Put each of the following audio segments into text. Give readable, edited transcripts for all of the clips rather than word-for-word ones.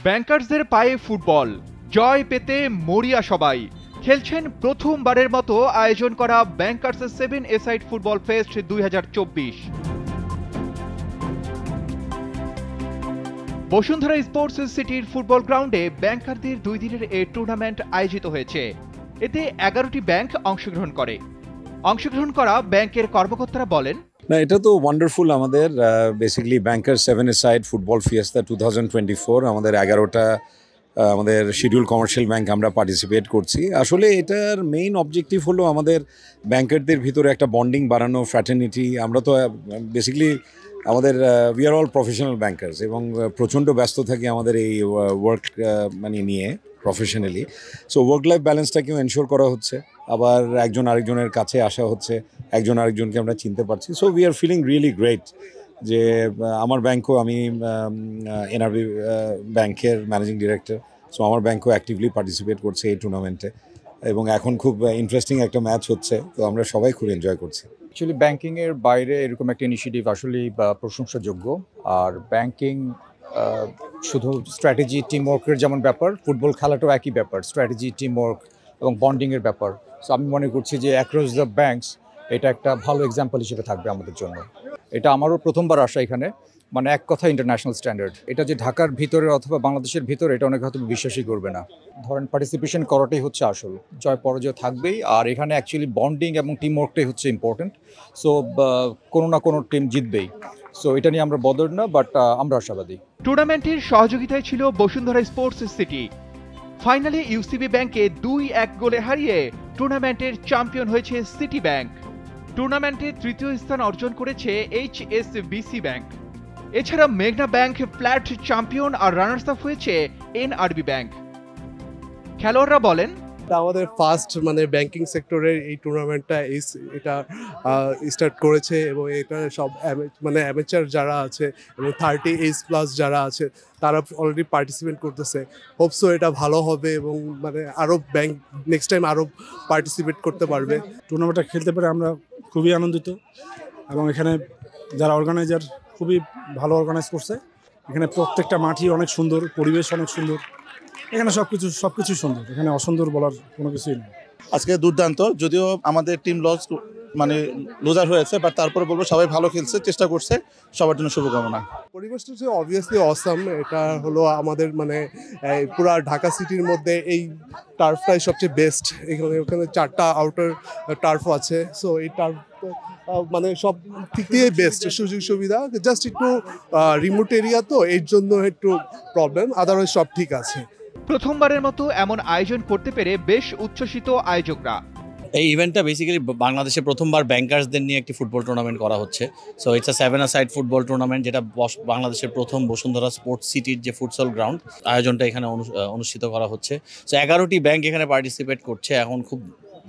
ব্যাংকার্সদের পায়ে ফুটবল, জয় পেতে মরিয়া সবাই। খেলছেন প্রথমবারের মতো আয়োজন করা bankers seven a side football fest 2024। Bashundhara sports সিটির ফুটবল গ্রাউন্ডে ব্যাংকারদের 2 দিনের এই টুর্নামেন্ট আয়োজিত হয়েছে। এতে 11টি ব্যাংক অংশগ্রহণ করে। অংশগ্রহণ করা ব্যাংকের কর্মকর্তারা বলেন, না, এটা তো ওয়ান্ডারফুল। আমাদের বেসিক্যালি ব্যাংকার 7-a-সাইড ফুটবল ফিয়েস্তা 2024 আমাদের 11টা আমাদের শিডিউল কমার্শিয়াল ব্যাংক আমরা পার্টিসিপেট করছি। আসলে এটার মেইন অবজেক্টিভ হলো আমাদের ব্যাংকারদের ভিতরে একটা বন্ডিং বাড়ানো, ফ্র্যাটার্নিটি। আমরা তো বেসিক্যালি আমাদের we are all professional bankers এবং প্রচণ্ড ব্যস্ত থাকি আমাদের এই ওয়ার্ক নিয়ে প্রফেশনালি। সো ওয়ার্ক লাইফ ব্যালেন্সটাকেও এনশোর করা হচ্ছে, আবার একজন আরেকজনের কাছে আসা হচ্ছে, একজন আরেকজনকে আমরা চিনতে পারছি। So we are feeling really great যে আমার ব্যাংকও, আমি এনআরবি ব্যাংকের ম্যানেজিং ডিরেক্টর, সো আমার ব্যাংকও অ্যাক্টিভলি পার্টিসিপেট করছে এই টুর্নামেন্টে এবং এখন খুব ইন্টারেস্টিং একটা ম্যাচ হচ্ছে, তো আমরা সবাই খুব এনজয় করছি। অ্যাকচুয়ালি ব্যাংকিংয়ের বাইরে এরকম একটা ইনিশিয়েটিভ আসলেই প্রশংসাযোগ্য। আর ব্যাংকিং শুধু স্ট্র্যাটেজি, টিমওয়ার্কের যেমন ব্যাপার, ফুটবল খেলাটাও একই ব্যাপার, স্ট্র্যাটেজি, টিমওয়ার্ক এবং বন্ডিংয়ের ব্যাপার। সো আমি মনে করছি যে অ্যাক্রস দ্য ব্যাংকস এটা একটা ভালো এক্সাম্পল হিসেবে থাকবে আমাদের জন্য। এটা আমারও প্রথমবার আসা এখানে, মানে এক কথা ইন্টারন্যাশনাল স্ট্যান্ডার্ড। এটা যে ঢাকার ভিতরে অথবা বাংলাদেশের ভিতরে, এটা অনেক হয়তো বিশ্বাসই করবে না। ধরেন পার্টিসিপেশন করাটাই হচ্ছে আসল, জয় পরাজয় থাকবেই। আর এখানে অ্যাকচুয়ালি বন্ডিং এবং টিমওয়ার্কটাই হচ্ছে ইম্পর্টেন্ট। সো কোনো না কোনো টিম জিতবেই। সো এটা নিয়ে আমরা বদর না, বাট আমরা আশাবাদী। টুর্নামেন্টের সহযোগিতায় ছিল বসুন্ধরা স্পোর্টস সিটি। ফাইনালে ইউসিবি ব্যাংকে 2-1 গোলে হারিয়ে টুর্নামেন্টের চ্যাম্পিয়ন হয়েছে সিটি ব্যাংক। টুর্নামেন্টে তৃতীয় স্থান অর্জন করেছে এইচএসবিসি ব্যাংক। এছাড়া মেঘনা ব্যাংক ফ্ল্যাট চ্যাম্পিয়ন আর রানার্স আপ হয়েছে এনআরবি ব্যাংক। খেলোয়াড়রা বলেন, আমাদের ফার্স্ট ব্যাংকিং সেক্টরের এই টুর্নামেন্টটা এটা স্টার্ট করেছে এবং এটা সব অ্যামেচার যারা আছে এবং 30 যারা আছে তারা অলরেডি পার্টিসিপেট করতেছে। হোপসো এটা ভালো হবে এবং আরও ব্যাংক নেক্সট টাইম আরও পার্টিসিপেট করতে পারবে। টুর্নামেন্টটা খেলতে পারে আমরা খুবই আনন্দিত এবং এখানে যারা অর্গানাইজার খুবই ভালো অর্গানাইজ করছে। এখানে প্রত্যেকটা মাঠই অনেক সুন্দর, পরিবেশ অনেক সুন্দর, এখানে সবকিছুই সুন্দর, এখানে অসুন্দর বলার কোনো কিছুই নেই। আজকে দুর্দান্ত, যদিও আমাদের টিম লুজার হয়েছে, বাট তারপরে বলবো সবাই ভালো খেলছে, চেষ্টা করছে, সবার জন্য শুভকামনা। পরিবেশটা হচ্ছে অবভিয়াসলি অসাম। এটা হলো আমাদের পুরা ঢাকা সিটির মধ্যে এই টার্ফটাই সবচেয়ে বেস্ট। ওখানে 4টা আউটার টার্ফও আছে। সো এই টার্ফ সব দিক দিয়ে বেস্ট, সুযোগ সুবিধা। জাস্ট একটু রিমোট এরিয়া, তো এর জন্য একটু প্রবলেম, আদারওয়াইজ সব ঠিক আছে। প্রথমবারের মতো এমন আয়োজন করতে পেরে বেশ উচ্ছ্বসিত আয়োজকরা। এই ইভেন্টটা বেসিক্যালি বাংলাদেশে প্রথমবার ব্যাংকার্সদের নিয়ে একটি ফুটবল টুর্নামেন্ট করা হচ্ছে। So it's a seven a side football tournament, যেটা বাংলাদেশের প্রথম বসুন্ধরা স্পোর্টস সিটির যে ফুটসল গ্রাউন্ড, আয়োজনটা এখানে অনুষ্ঠিত করা হচ্ছে। সো 11টি ব্যাংক এখানে পার্টিসিপেট করছে। এখন খুব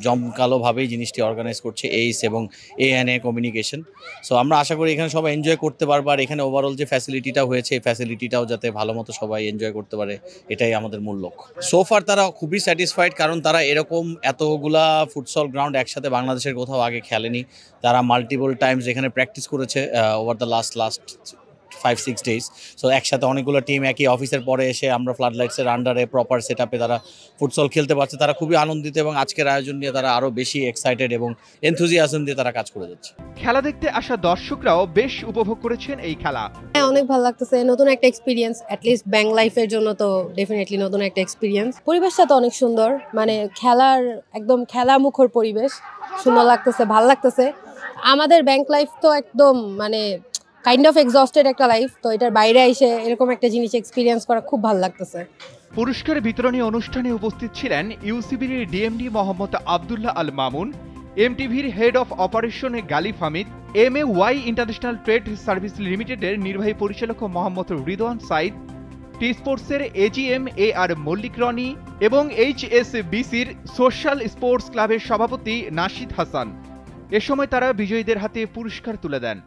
জমকালোভাবেই জিনিসটি অর্গানাইজ করছে এইস এবং এএনএ কমিউনিকেশন। সো আমরা আশা করি এখানে সবাই এনজয় করতে পারবো, আর এখানে ওভারঅল যে ফ্যাসিলিটিটা হয়েছে, এই ফ্যাসিলিটিটাও যাতে ভালো মতো সবাই এনজয় করতে পারে, এটাই আমাদের মূল লক্ষ্য। সোফার তারা খুবই স্যাটিসফাইড, কারণ তারা এরকম এতগুলা ফুটসল গ্রাউন্ড একসাথে বাংলাদেশের কোথাও আগে খেলেনি। তারা মাল্টিপল টাইমস এখানে প্র্যাকটিস করেছে over the last 5-6 days. So একসাথে অনেকগুলো টিম একই অফিসের পরে এসে আমরা ফ্লাড লাইটসের আন্ডারে প্রপার সেট আপে তারা ফুটসল খেলতে পারছে। তারা খুবই আনন্দিত এবং আজকের আয়োজন নিয়ে তারা আরও বেশি এক্সাইটেড এবং এনথুজিয়াজম দিয়ে তারা কাজ করে যাচ্ছে। খেলা দেখতে আসা দর্শকরাও বেশ উপভোগ করেছেন এই খেলা। অনেক ভালো লাগতেছে, নতুন একটা এক্সপিরিয়েন্স। অ্যাটলিস্ট ব্যাংক লাইফের জন্য তো ডেফিনেটলি নতুন একটা এক্সপিরিয়েন্স। পরিবেশটা তো অনেক সুন্দর, খেলার একদম খেলামুখর পরিবেশ, সুন্দর লাগতেছে, ভালো লাগতেছে। আমাদের ব্যাংক লাইফ তো একদম কাইন্ড অফ এক্সস্টেড একটা লাইফ, তো এটার বাইরে এসে এরকম একটা জিনিস এক্সপিরিয়েন্স করা খুব ভালো লাগতেছে। পুরস্কার বিতরণী অনুষ্ঠানে উপস্থিত ছিলেন ইউসিবির ডিএমডি মোহাম্মদ আবদুল্লাহ আল মামুন, এমটিভির head of operation Galif Hamid, MAY international trade service লিমিটেডের নির্বাহী পরিচালক মোহাম্মদ রিদওয়ান সাইদ, টি স্পোর্টসের AGM AR মল্লিক রনি এবং HSBCর সোশ্যাল স্পোর্টস ক্লাবের সভাপতি নাশিদ হাসান। এ সময় তারা বিজয়ীদের হাতে পুরস্কার তুলে দেন।